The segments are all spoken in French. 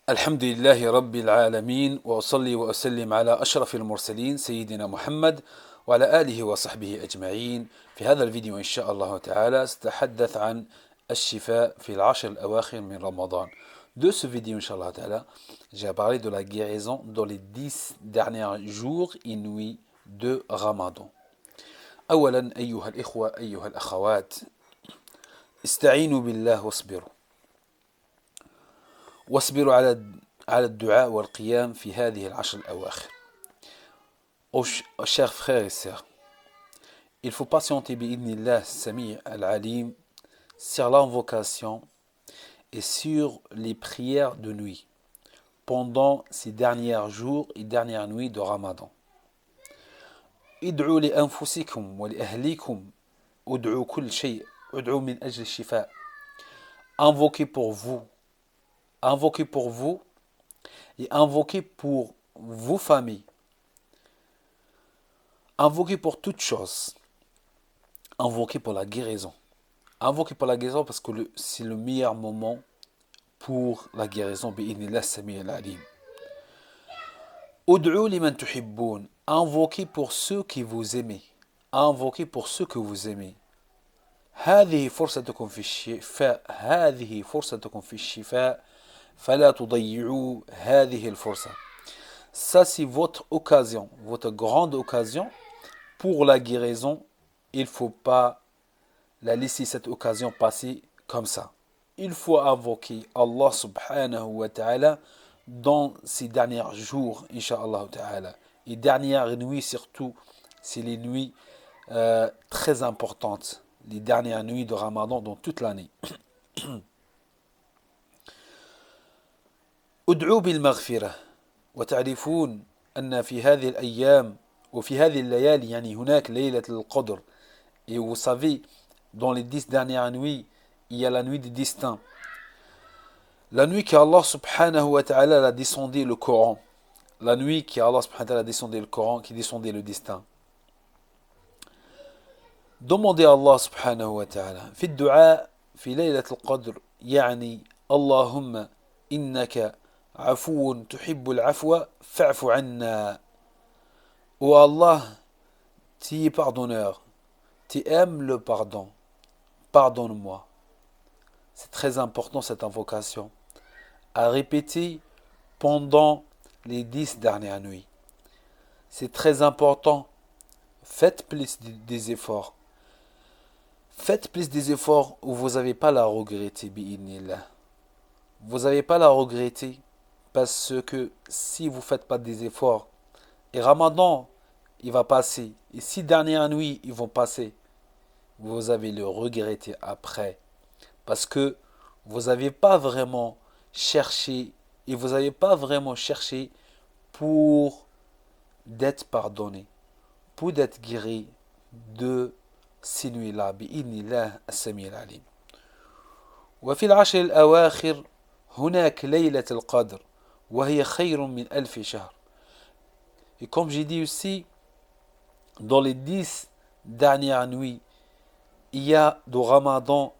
الحمد لله رب العالمين وأصلي وأسلم على أشرف المرسلين سيدنا محمد وعلى آله وصحبه أجمعين. في هذا الفيديو إن شاء الله تعالى سأتحدث عن الشفاء في العشر الأواخر من رمضان. De ce vidéo, Inch'Allah Ta'ala, j'ai parlé de la guérison dans les 10 derniers jours et nuits de Ramadan. أولا أيها الإخوة أيها الأخوات استعينوا بالله واصبروا على الدعاء والقيام في هذه العشر الأواخر. Chers frères et sœurs, il faut patienter bi'idnillah Sami' al-Alim sur l'invocation et sur les prières de nuit pendant ces derniers jours et dernières nuits de Ramadan. ادعوا لأنفسكم ولأهليكم ادعوا كل شيء ادعوا من أجل الشفاء. Invoquez pour vous et invoquez pour vos familles. Invoquez pour toutes choses. Invoquez pour la guérison. Invoquez pour la guérison parce que c'est le meilleur moment pour la guérison. Bi'idhnillah Sami' al-Alim. Ud'u liman tuhibboun. Invoquez pour ceux qui vous aimez. Invoquez pour ceux que vous aimez. هذه فرصتكم في الشفاء فلا تضيعوا هذه الفرصة. Ça c'est votre occasion, votre grande occasion pour la guérison. Il ne faut pas la laisser cette occasion passer comme ça. Il faut invoquer Allah subhanahu wa ta'ala dans ces derniers jours, Inch'Allah ta'ala. Et dernières nuits surtout, c'est les nuits très importantes, les dernières nuits de Ramadan dans toute l'année. ادعوا بالمغفرة وتعرفون أن في هذه الأيام وفي هذه الليالي يعني هناك ليلة القدر. Et vous savez, dans les 10 dernières nuits, il y a la nuit du destin. La nuit qu'Allah subhanahu wa ta'ala a descendu le Coran. La nuit qu'Allah subhanahu wa ta'ala a descendu le Coran, qui descendait le destin. Demandez à Allah subhanahu wa ta'ala. في الدعاء في ليلة القدر يعني اللهم إنك عفو تحب العفو فاعف عنا. Oh Allah, tu es pardonneur, tu aimes le pardon, pardonne-moi. C'est très important cette invocation à répéter pendant les 10 dernières nuits. C'est très important. Faites plus des efforts. Faites plus des efforts où vous n'avez pas la regretter, bi'idnillah. Vous n'avez pas la regretter parce que si vous ne faites pas des efforts, et Ramadan, il va passer, et 6 dernières nuits, ils vont passer, vous allez le regretter après. Parce que vous n'avez pas vraiment cherché, et vous n'avez pas vraiment cherché pour d'être pardonné, pour d'être guéri de ces nuits-là. Bi'idnillah as-Sami' al-Alim. وفي العشر الأواخر هناك ليلة القدر وهي خير من ألف شهر. Et comme j'ai dit aussi, dans les 10 dernières nuits, il y a de Ramadan,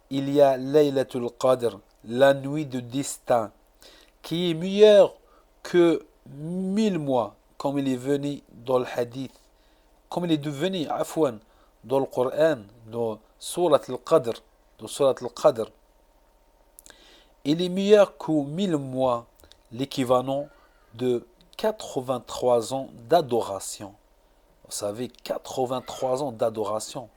il y a Laylatul Qadr, la nuit de destin, qui est meilleure que 1000 mois, comme il est venu dans le hadith, comme il est devenu, afwan, dans le Coran, dans Surat al-Qadr, dans Surat al-Qadr. Il est meilleur que 1000 mois, l'équivalent de 83 ans d'adoration. Vous savez, 83 ans d'adoration.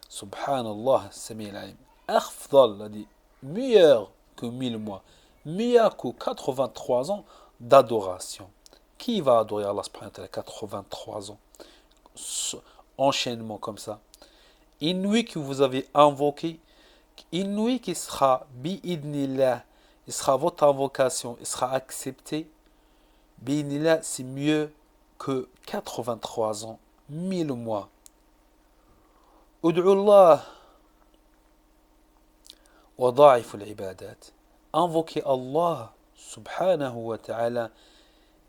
Subhanallah, Sami' al-Alim. Afdal, dit, meilleur que 1000 mois. Meilleur que 83 ans d'adoration. Qui va adorer Allah subhanahu wa ta'ala 83 ans? Enchaînement comme ça. Une nuit que vous avez invoquée, une nuit qui sera bi'idnillah, il sera votre invocation, il sera accepté. Bi'idnillah, c'est mieux que 83 ans, 1000 mois. Ud'u Allah wa da'ifu al-ibadat. Invoquez Allah subhanahu wa ta'ala,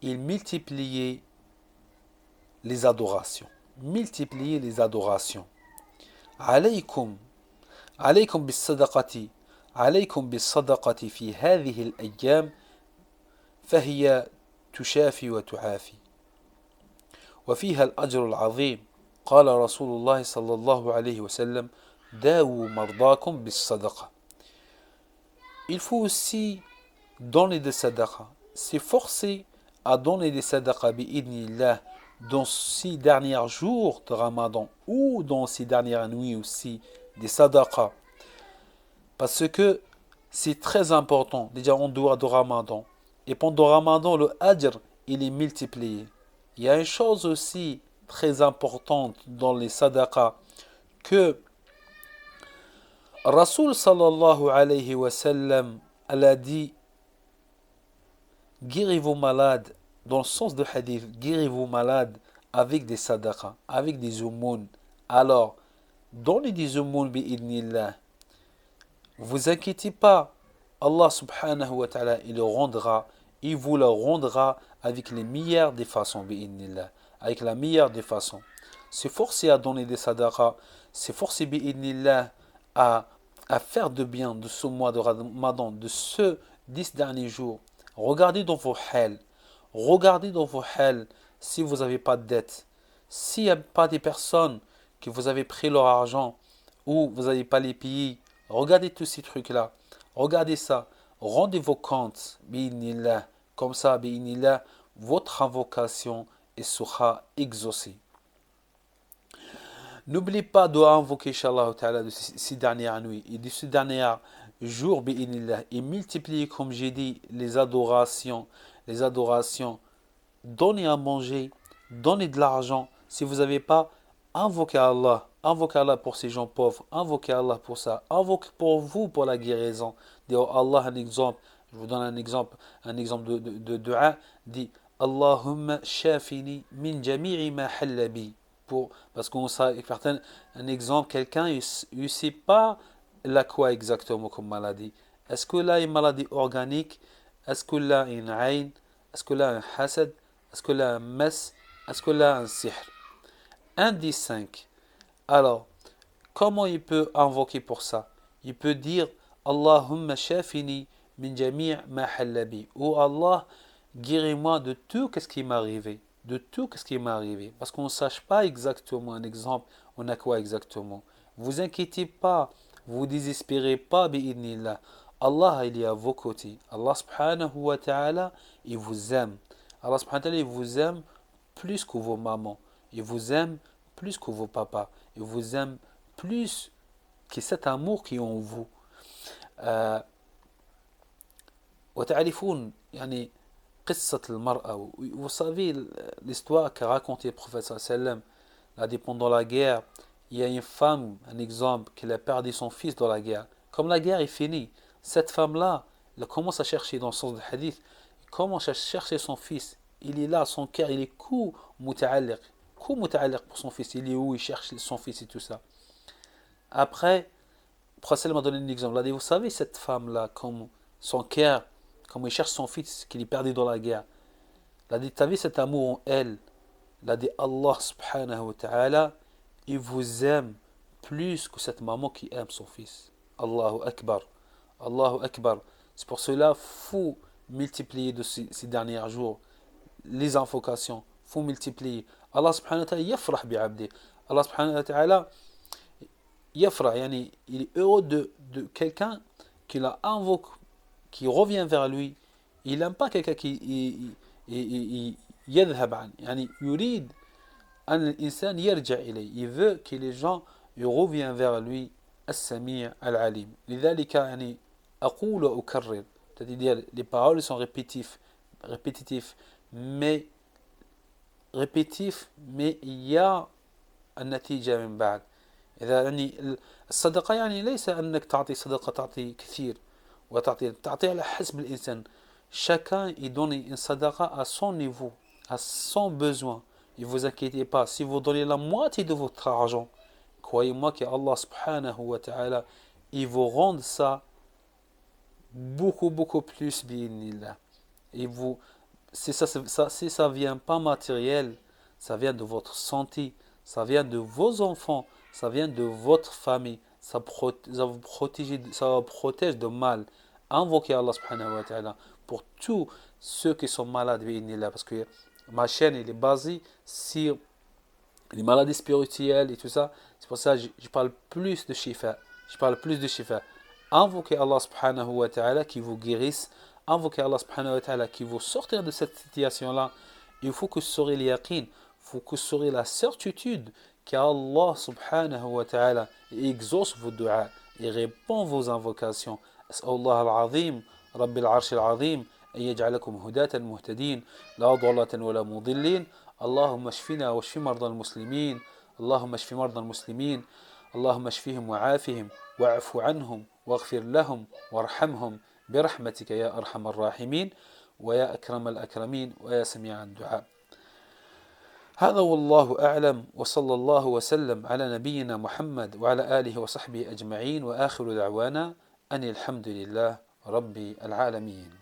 il multipliait les adorations. Multipliez les adorations. عليكم بالصدقة في هذه الأيام فهي تشافي وتعافي وفيها الأجر العظيم. قال رسول الله صلى الله عليه وسلم داووا مرضاكم بالصدقة. Il faut aussi donner des sadaqas. S'efforcer à donner des sadaqas bi'idnillah dans ces derniers jours de Ramadan ou dans ces dernières nuits aussi, des sadaqas. Parce que c'est très important, déjà en dehors de Ramadan. Et pendant Ramadan, le ajr, il est multiplié. Il y a une chose aussi très importante dans les sadaqas que Rasoul sallallahu alayhi wa sallam, elle a dit guéris vos malades, dans le sens de hadith, guéris vos malades avec des sadaqas, avec des aumônes. Alors, donnez des aumônes bi'idnillah. Vous inquiétez pas, Allah subhanahu wa ta'ala, il vous le rendra avec les meilleures des façons bi'idnillah, avec la meilleure des façons. S'efforcer à donner des sadaqas, s'efforcer bi'idnillah à faire de bien de ce mois de Ramadan, de ce 10 derniers jours. Regardez dans vos hals. Regardez dans vos hals si vous n'avez pas de dette. S'il n'y a pas des personnes que vous avez pris leur argent ou vous n'avez pas les payer, regardez tous ces trucs-là. Regardez ça. Rendez vos comptes. Bi'inillah. Comme ça, bi'inillah, votre invocation sera exaucée. N'oubliez pas d'invoquer, Inch'Allah Ta'ala, de ces dernières nuits et de ces derniers jours, bi'inillah, et multiplier, comme j'ai dit, les adorations. Les adorations. Donnez à manger, donnez de l'argent. Si vous n'avez pas, invoquez Allah. Invoquez Allah pour ces gens pauvres. Invoquez Allah pour ça. Invoquez pour vous, pour la guérison. Dis oh Allah un exemple. Je vous donne un exemple de dua. Dit Allahumma shafini min jami'i ma hallabi. Parce qu'on sait un exemple, quelqu'un ne sait pas la quoi exactement comme maladie. Est-ce que là une maladie organique? Est-ce que là une ayn? Est-ce que là un hasad? Est-ce que là un mas? Est-ce que là un sihr? Un des cinq. Alors, comment il peut invoquer pour ça? Il peut dire Allahumma shafini min jami' ma hallabi. Ou Allah, guéris-moi de tout ce qui m'est arrivé. De tout ce qui m'est arrivé. Parce qu'on ne sache pas exactement un exemple, on a quoi exactement. Vous inquiétez pas, vous désespérez pas, bi'idnillah. Allah, il est à vos côtés. Allah subhanahu wa ta'ala, il vous aime. Allah subhanahu wa ta'ala, il vous aime plus que vos mamans. Il vous aime plus que vos papas. Il vous aime plus que cet amour qui est en vous. وتعرفون يعني قصة المرأة. Vous savez l'histoire qu'a raconté le prophète sallam. Là, pendant la guerre, il y a une femme, un exemple, qui a perdu son fils dans la guerre. Comme la guerre est finie, cette femme-là, elle commence à chercher dans le sens du hadith, elle commence à chercher son fils. Il est là, son cœur, il est muta'alliq pour son fils. Il est où, il cherche son fils et tout ça. Après, le prophète m'a donné un exemple. Il a dit, vous savez, cette femme-là, comme son cœur, comme il cherche son fils qu'il est perdu dans la guerre. Il a dit, tu as vu cet amour en elle? Il a dit, Allah subhanahu wa ta'ala, il vous aime plus que cette maman qui aime son fils. Allahu Akbar. Allahu Akbar. C'est pour cela qu'il faut multiplier de ces derniers jours les invocations. Il faut multiplier. Allah subhanahu wa ta'ala yafrah bi'abdi. Allah subhanahu wa ta'ala yafrah. Yani, il est heureux de quelqu'un qui la invoque, qui revient vers lui. Il n'aime pas quelqu'un qui يذهب عنه. يعني يريد أن الإنسان يرجع إليه. Il veut que les gens reviennent vers lui. السميع العليم. لذلك يعني أقول وأكرر. C'est-à-dire les paroles sont répétitifs, mais il y a النتيجة من بعد. إذا يعني الصدقة يعني ليس أنك تعطي صدقة تعطي كثير وتعطي على حسب الإنسان. Chacun il donne une sadaqa à son niveau, à son besoin. Ne vous inquiétez pas, si vous donnez la moitié de votre argent, croyez-moi que Allah subhanahu wa ta'ala, il vous rend ça beaucoup plus bi'inillah. Et vous, si ça vient pas matériel, ça vient de votre santé, ça vient de vos enfants, ça vient de votre famille, ça vous protège de mal. Invoquez Allah subhanahu wa ta'ala. pour tous ceux qui sont malades, parce que ma chaîne elle est basée sur les maladies spirituelles et tout ça. C'est pour ça que je parle plus de shifa. Je parle plus de shifa. Invoquez Allah subhanahu wa ta'ala qui vous guérisse. Invoquez Allah subhanahu wa ta'ala qui vous sortir de cette situation-là. Il faut que vous saurez l'yaqin. Il faut que vous saurez la certitude qu'Allah subhanahu wa ta'ala exauce vos du'as et répond vos invocations. أسأل الله العظيم رب العرش العظيم أن يجعلكم هداة مهتدين لا ضالة ولا مضلين اللهم اشفنا واشف مرضى المسلمين اللهم اشف مرضى المسلمين اللهم اشفهم وعافهم واعف عنهم واغفر لهم وارحمهم برحمتك يا أرحم الراحمين ويا أكرم الأكرمين ويا سميع الدعاء. هذا والله أعلم وصلى الله وسلم على نبينا محمد وعلى آله وصحبه أجمعين وآخر دعوانا أن الحمد لله رب العالمين.